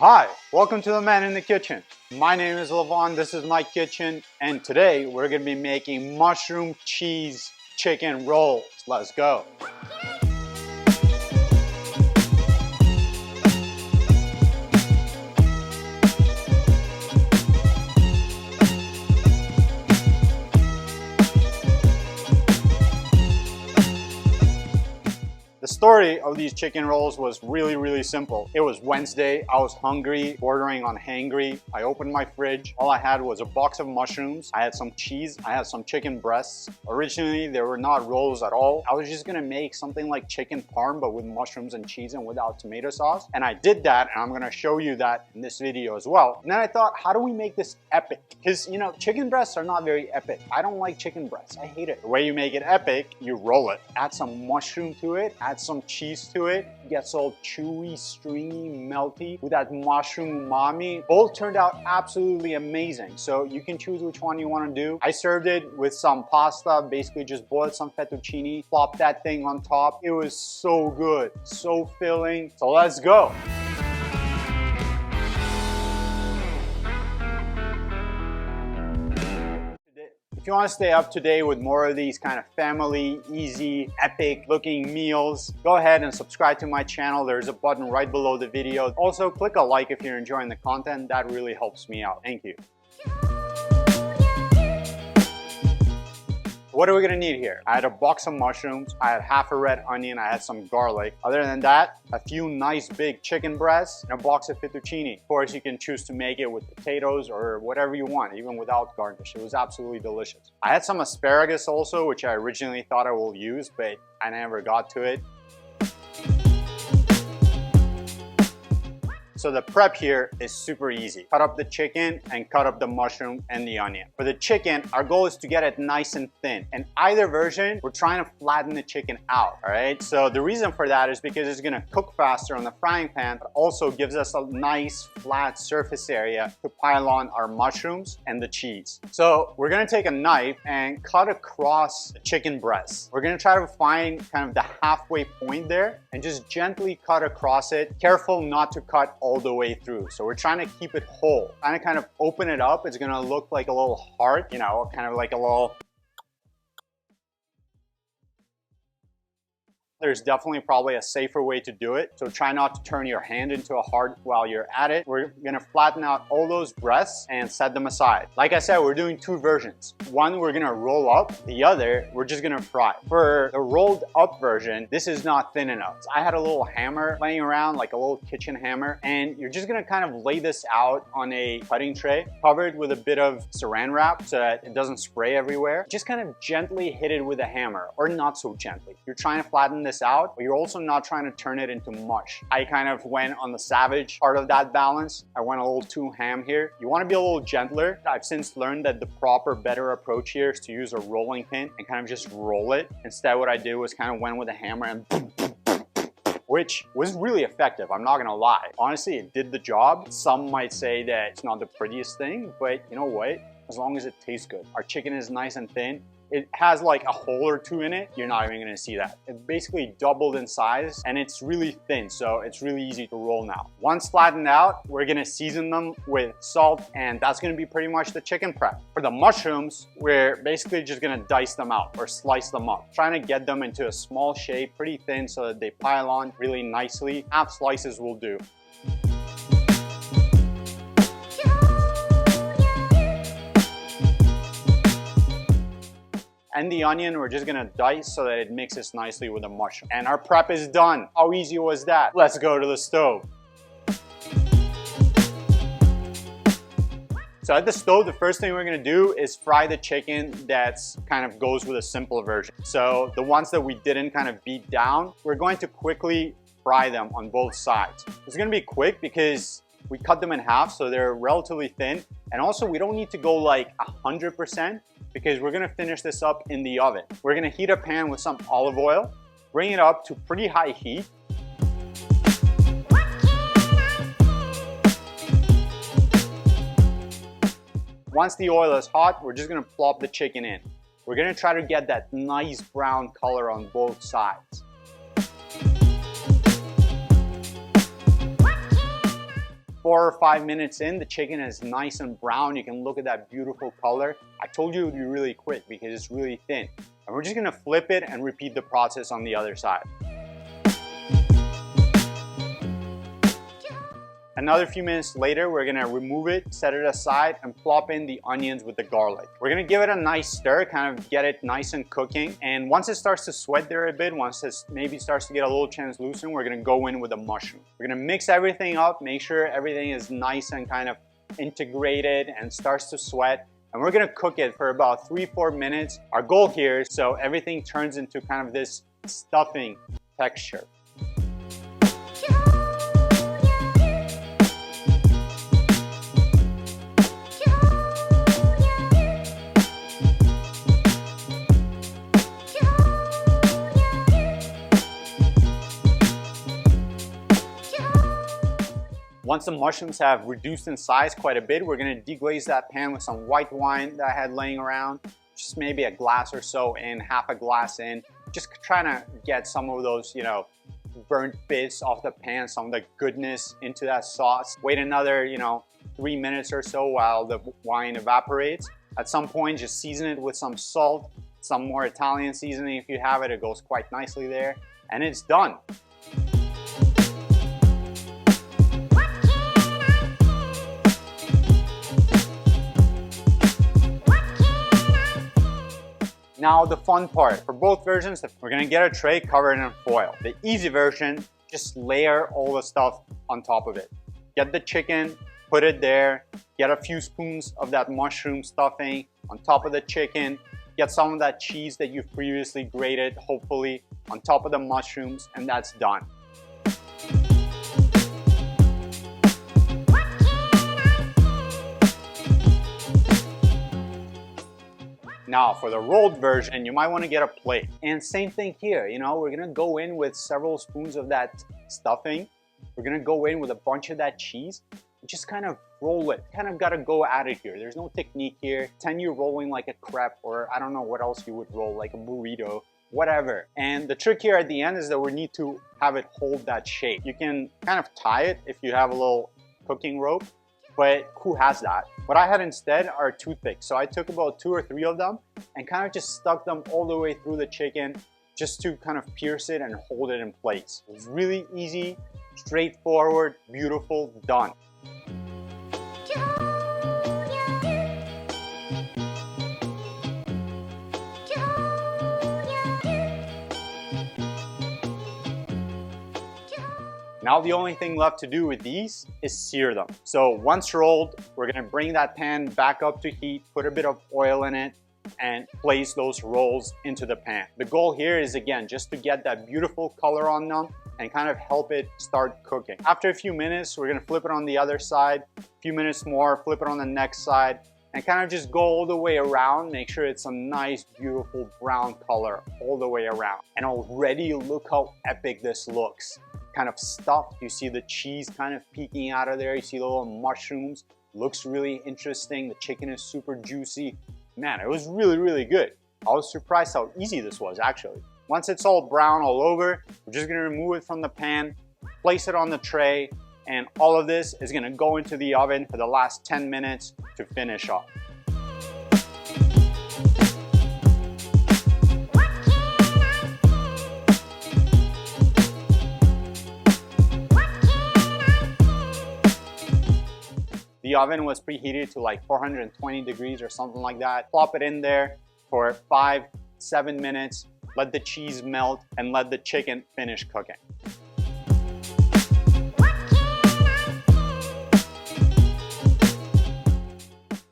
Hi, welcome to the Man in the Kitchen. My name is Levon, this is my kitchen, and today we're going to be making mushroom cheese chicken rolls. Let's go. The story of these chicken rolls was really simple. It was Wednesday, I was hungry, bordering on hangry. I opened my fridge. All I had was a box of mushrooms. I had some cheese. I had some chicken breasts. Originally, they were not rolls at all. I was just gonna make something like chicken parm, but with mushrooms and cheese and without tomato sauce. And I did that, and I'm gonna show you that in this video as well. And then I thought, how do we make this epic? Because, you know, chicken breasts are not very epic. I don't like chicken breasts. I hate it. The way you make it epic, you roll it. Add some mushroom to it. Add some cheese to it. It gets all chewy, stringy, melty with that mushroom umami. Both turned out absolutely amazing. So you can choose which one you want to do. I served it with some pasta, basically just boiled some fettuccine, plopped that thing on top. It was so good, so filling. So let's go. If you want to stay up to date with more of these kind of family, easy, epic looking meals, go ahead and subscribe to my channel. There's a button right below the video. Also, click a like if you're enjoying the content. That really helps me out. Thank you. What are we gonna need here? I had a box of mushrooms, I had half a red onion, I had some garlic. Other than that, a few nice big chicken breasts and a box of fettuccine. Of course, you can choose to make it with potatoes or whatever you want, even without garnish. It was absolutely delicious. I had some asparagus also, which I originally thought I will use, but I never got to it. So the prep here is super easy. Cut up the chicken and cut up the mushroom and the onion. For the chicken, our goal is to get it nice and thin. In either version, we're trying to flatten the chicken out, all right? So the reason for that is because it's gonna cook faster on the frying pan, but also gives us a nice flat surface area to pile on our mushrooms and the cheese. So we're gonna take a knife and cut across the chicken breast. We're gonna try to find kind of the halfway point there and just gently cut across it. Careful not to cut all the way through. So we're trying to keep it whole. Trying to kind of open it up. It's gonna look like a little heart, you know, kind of like a little... There's definitely probably a safer way to do it. So try not to turn your hand into a heart while you're at it. We're gonna flatten out all those breasts and set them aside. Like I said, we're doing two versions. One, we're gonna roll up. The other, we're just gonna fry. For the rolled up version, this is not thin enough. So I had a little hammer laying around, like a little kitchen hammer, and you're just gonna kind of lay this out on a cutting tray, covered with a bit of saran wrap so that it doesn't spray everywhere. Just kind of gently hit it with a hammer, or not so gently. You're trying to flatten this out, but you're also not trying to turn it into mush. I kind of went on the savage part of that balance. I went a little too ham here. You want to be a little gentler. I've since learned that the proper, better approach here is to use a rolling pin and kind of just roll it. Instead, what I did was kind of went with a hammer and which was really effective, I'm not gonna lie. Honestly, it did the job. Some might say that it's not the prettiest thing, but you know what? As long as it tastes good. Our chicken is nice and thin. It has like a hole or two in it. You're not even gonna see that. It basically doubled in size and it's really thin, so it's really easy to roll now. Once flattened out, we're gonna season them with salt, and that's gonna be pretty much the chicken prep. For the mushrooms, we're basically just gonna dice them out or slice them up. Trying to get them into a small shape, pretty thin, so that they pile on really nicely. Half slices will do. And the onion, we're just gonna dice so that it mixes nicely with the mushroom. And our prep is done. How easy was that? Let's go to the stove. So at the stove, the first thing we're gonna do is fry the chicken that's kind of goes with a simple version. So the ones that we didn't kind of beat down, we're going to quickly fry them on both sides. It's gonna be quick because we cut them in half, so they're relatively thin. And also, we don't need to go like 100% because we're gonna finish this up in the oven. We're gonna heat a pan with some olive oil, bring it up to pretty high heat. Once the oil is hot, we're just gonna plop the chicken in. We're gonna try to get that nice brown color on both sides. 4 or 5 minutes in, the chicken is nice and brown. You can look at that beautiful color. I told you it would be really quick because it's really thin. And we're just gonna flip it and repeat the process on the other side. Another few minutes later, we're gonna remove it, set it aside, and plop in the onions with the garlic. We're gonna give it a nice stir, kind of get it nice and cooking. And once it starts to sweat there a bit, once it maybe starts to get a little translucent, we're gonna go in with the mushroom. We're gonna mix everything up, make sure everything is nice and kind of integrated and starts to sweat. And we're gonna cook it for about 3-4 minutes. Our goal here is so everything turns into kind of this stuffing texture. Once the mushrooms have reduced in size quite a bit, we're gonna deglaze that pan with some white wine that I had laying around, just maybe a glass or so in, half a glass in, just trying to get some of those, you know, burnt bits off the pan, some of the goodness into that sauce. Wait another, 3 minutes or so while the wine evaporates. At some point, just season it with some salt, some more Italian seasoning if you have it. It goes quite nicely there, and it's done. Now the fun part, for both versions, we're gonna get a tray covered in foil. The easy version, just layer all the stuff on top of it. Get the chicken, put it there, get a few spoons of that mushroom stuffing on top of the chicken, get some of that cheese that you've previously grated, hopefully, on top of the mushrooms, and that's done. Now for the rolled version, you might want to get a plate. And same thing here, we're gonna go in with several spoons of that stuffing. We're gonna go in with a bunch of that cheese and just kind of roll it. Kind of gotta go at it here. There's no technique here. Pretend you're rolling like a crepe, or I don't know what else you would roll, like a burrito, whatever. And the trick here at the end is that we need to have it hold that shape. You can kind of tie it if you have a little cooking rope, but who has that? What I had instead are toothpicks. So I took about 2 or 3 of them and kind of just stuck them all the way through the chicken just to kind of pierce it and hold it in place. It was really easy, straightforward, beautiful, done. Now the only thing left to do with these is sear them. So once rolled, we're gonna bring that pan back up to heat, put a bit of oil in it, and place those rolls into the pan. The goal here is, again, just to get that beautiful color on them and kind of help it start cooking. After a few minutes, we're gonna flip it on the other side, a few minutes more, flip it on the next side, and kind of just go all the way around, make sure it's a nice, beautiful brown color all the way around. And already look how epic this looks. Kind of stuffed. You see the cheese kind of peeking out of there. You see the little mushrooms. Looks really interesting. The chicken is super juicy. Man, it was really, really good. I was surprised how easy this was, actually. Once it's all brown all over, we're just gonna remove it from the pan, place it on the tray, and all of this is gonna go into the oven for the last 10 minutes to finish up. The oven was preheated to like 420 degrees or something like that. Plop it in there for 5-7 minutes, let the cheese melt, and let the chicken finish cooking.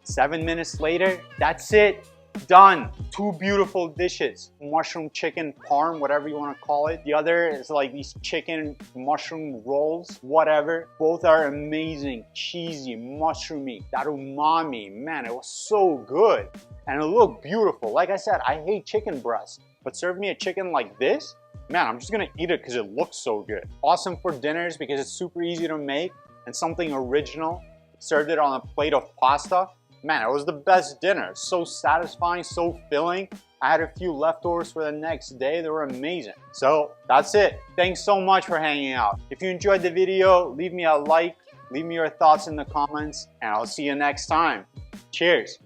Seven minutes later, that's it. Done. 2 beautiful dishes. Mushroom chicken parm, whatever you want to call it. The other is like these chicken mushroom rolls, whatever. Both are amazing, cheesy, mushroomy, that umami. Man, it was so good. And it looked beautiful. Like I said, I hate chicken breasts, but serve me a chicken like this, man, I'm just gonna eat it because it looks so good. Awesome for dinners because it's super easy to make and something original. Served it on a plate of pasta. Man, it was the best dinner. So satisfying, so filling. I had a few leftovers for the next day. They were amazing. So that's it. Thanks so much for hanging out. If you enjoyed the video, leave me a like, Leave me your thoughts in the comments, and I'll see you next time. Cheers.